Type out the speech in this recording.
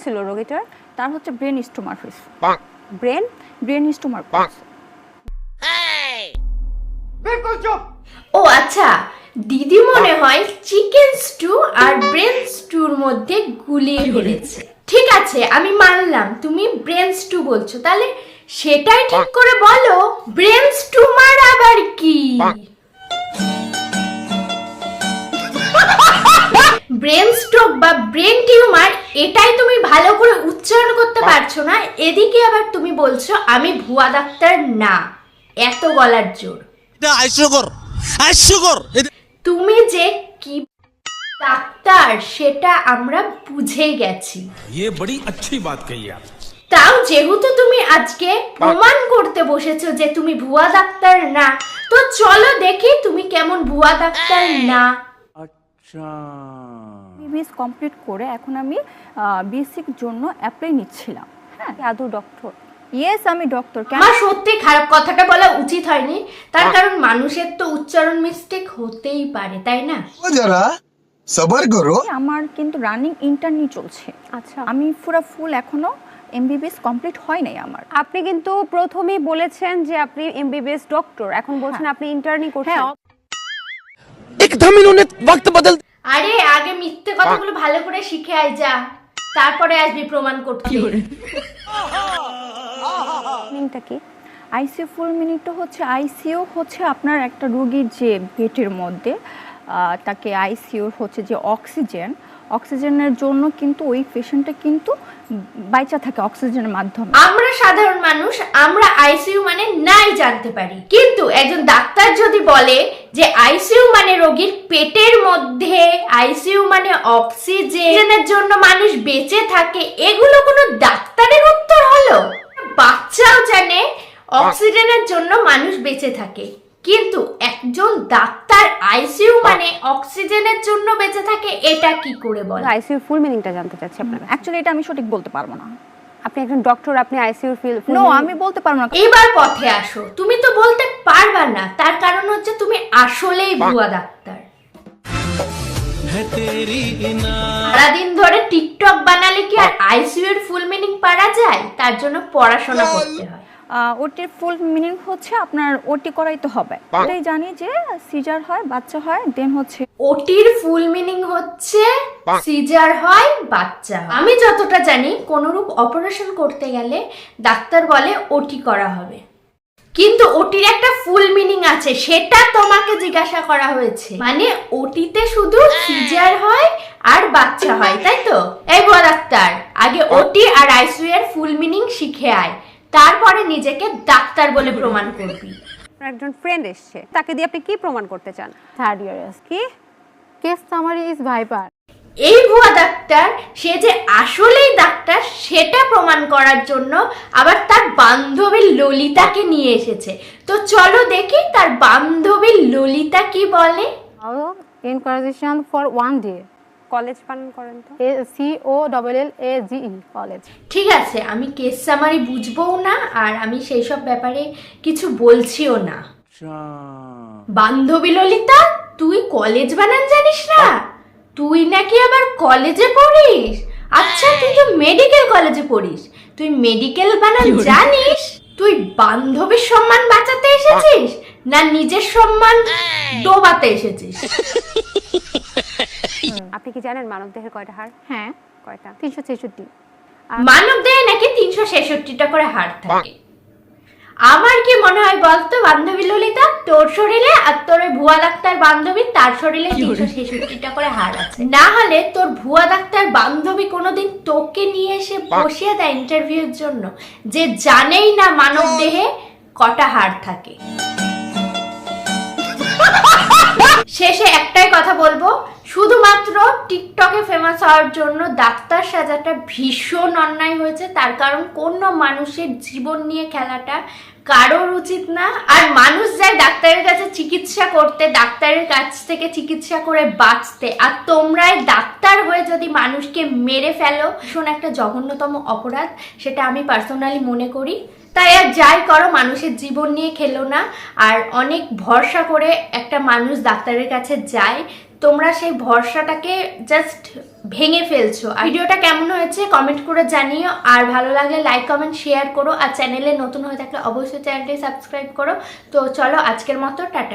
ছিল রোগীটার? তার হচ্ছে ব্রেন স্টোমার হয়েছে। ব্রেন স্টোমার। ও আচ্ছা, দিদি মনে হয় চিকেন স্টু আর ব্রেন স্টুর মধ্যে গুলিয়ে ফেলেছে। ঠিক আছে, আমি মানলাম তুমি ব্রেন স্টু বলছো, তাহলে সেটাই ঠিক করে বলো, ব্রেন স্টুমার আবার কি? ব্রেন স্ট্রোক বা ব্রেন টিউমার, এটাই তুমি ভালো করে উচ্চারণ করতে পারছো না, এদিকে আবার তুমি বলছো আমি ভুয়া ডাক্তার না। এত গলার জোর! তুমি যে কি ডাক্তার সেটা আমরা বুঝে গেছি। বড়ি अच्छी बात कही आप। তাও যেহেতু তুমি আজকে প্রমাণ করতে বসেছো যে তুমি ভুয়া ডাক্তার না, তো চলো দেখি তুমি কেমন ভুয়া ডাক্তার না। এমবিবিএস কমপ্লিট করে এখন আমি বেসিক জন্য অ্যাপ্লাই নিচ্ছিলাম। হ্যাঁ, আদৌ ডক্টর? ইয়েস, আমি ডক্টর। আমার সত্যি খারাপ কথাটা বলা উচিত হয়নি, তার কারণ মানুষের তো উচ্চারণ মিস্টেক হতেই পারে, তাই না? যারা সবার করো। আমার কিন্তু রানিং ইন্টার্নি চলছে। আচ্ছা, আমি পুরো ফুল এখনো এমবিবিএস কমপ্লিট হয় নাই আমার। আপনি কিন্তু প্রথমেই বলেছেন যে আপনি এমবিবিএস ডক্টর, এখন বলছেন আপনি ইন্টার্নি করছেন। एकदम इन्होंने वक्त बदल। আরে আগে মিথ্যে কথাগুলো ভালো করে শিখে আয় যা, তারপরে আসবি প্রমাণ করতে। মিনিংটা কি? আইসিইউ ফুল মিনিংটা হচ্ছে, আইসিইউ হচ্ছে আপনার একটা রোগীর যে পেটের মধ্যে তাকে আইসিইউ হচ্ছে যে অক্সিজেনের জন্য কিন্তু ওই পেশেন্টটা কিন্তু বাইচা থাকে অক্সিজেনের মাধ্যমে। আমরা সাধারণ মানুষ, আমরা আইসিইউ মানে নাই জানতে পারি, কিন্তু একজন ডাক্তার যদি বলে যে আইসিইউ মানে রোগীর পেটের মধ্যে, আইসিইউ মানে অক্সিজেনের জন্য মানুষ বেঁচে থাকে, এগুলো কোনো ডাক্তারের উত্তর হলো? বাচ্চাও জানে অক্সিজেনের জন্য মানুষ বেঁচে থাকে, কিন্তু একজন ডাক্তার আইসিইউ মানে অক্সিজেনের জন্য বেঁচে থাকে, এটা কি করে বলে? আইসিইউ ফুল মিনিংটা জানতে চাচ্ছি আপনার। অ্যাকচুয়ালি এটা আমি সঠিক বলতে পারবো না। আপনি একজন ডক্টর, আপনি আইসিইউ নো, আমি বলতে পারবো না। এবার পথে আসো, তুমি তো বলতে পারবা না, তার কারণ হচ্ছে তুমি আসলেই ভুয়া ডাক্তার। সারাদিন ধরে টিকটক বানালে কি আর আইসিইউ এর ফুল মিনিং পারা যায়? তার জন্য পড়াশোনা করতে হয়। ওটির ফুল মিনিং হচ্ছে আপনার ওটি করাইতে হবে। এটাই জানি যে সিজার হয়, বাচ্চা হয়, দেন হচ্ছে ওটির ফুল মিনিং হচ্ছে সিজার হয়, বাচ্চা হয়। আমি যতটা জানি কোনরূপ অপারেশন করতে গেলে ডাক্তার বলে ওটি করা হবে, কিন্তু ওটির একটা ফুল মিনিং আছে, সেটা তোমাকে জিজ্ঞাসা করা হয়েছে। মানে ওটিতে শুধু সিজার হয় আর বাচ্চা হয়, তাই তো? এই বড় ডাক্তার, আগে ওটি আর আইসিইউ এর ফুল মিনিং শিখে আয়, তারপরে নিজেকে ডাক্তার বলে প্রমাণ করবি। একজন ফ্রেন্ড এসছে, তাকে দিয়ে আপনি কি প্রমাণ করতে চান? থার্ড ইয়ার কি কেস সামারি ইজ ভাইপার। এই ভুয়া ডাক্তার সে যে আসলেই ডাক্তার সেটা প্রমাণ করার জন্য আবার তার বান্ধবী ললিতাকে নিয়ে এসেছে। তো চলো দেখি তার বান্ধবী ললিতা কি বলে। ইনকারেকশন ফর ওয়ান ডে। কলেজ বানান করেন তো। COLLAGE college. ঠিক আছে, আমি কেস সামারি বুঝবও না, আর আমি সেই সব ব্যাপারে কিছু বলছিও না। বান্ধবী ললিতা, তুই কলেজ বানান জানিস না? তুই নাকি আবার কলেজে পড়িস? আচ্ছা, তুই তো মেডিকেল কলেজে পড়িস, তুই মেডিকেল বানান জানিস? তুই বান্ধবীর সম্মান বাঁচাতে এসেছিস না নিজের সম্মান ডোবাতে এসেছিস? আপনি কি জানেন মানবদেহের কয়টা হাড়? হ্যাঁ, কয়টা? 366। মানবদেহে নাকি 366টা করে হাড় থাকে। আমার কি মনে হয় বলতো বান্ধবী ললিতা, তোর শরীরে আর তোর ভুয়া ডাক্তার বান্ধবী তার শরীরে 366টা করে হাড় আছে। না হলে তোর ভুয়া ডাক্তার বান্ধবী কোনোদিন তোকে নিয়ে এসে বসিয়ে দেয় ইন্টারভিউর জন্য, যে জানেই না মানব দেহে কটা হাড় থাকে। শেষে একটাই কথা বলবো, শুধুমাত্র টিকটকে ফেমাস হওয়ার জন্য ডাক্তার সাজাটা ভীষণ অন্যায় হয়েছে। তার কারণ কোনো মানুষের জীবন নিয়ে খেলাটা কারোর উচিত না। আর মানুষ যায় ডাক্তারের কাছে চিকিৎসা করতে, ডাক্তারের কাছ থেকে চিকিৎসা করে বাঁচতে, আর তোমরাই ডাক্তার হয়ে যদি মানুষকে মেরে ফেলো, ভীষণ একটা জঘন্যতম অপরাধ, সেটা আমি পার্সোনালি মনে করি। তাই আর যাই করো, মানুষের জীবন নিয়ে খেলো না। আর অনেক ভরসা করে একটা মানুষ ডাক্তারের কাছে যায়, তোমরা সেই ভরসাটাকে জাস্ট ভেঙে ফেলছো। আর ভিডিওটা কেমন হয়েছে কমেন্ট করে জানিও, আর ভালো লাগলে লাইক কমেন্ট শেয়ার করো, আর চ্যানেলে নতুন হয়ে থাকলে অবশ্যই চ্যানেলটি সাবস্ক্রাইব করো। তো চলো আজকের মতো টাটা।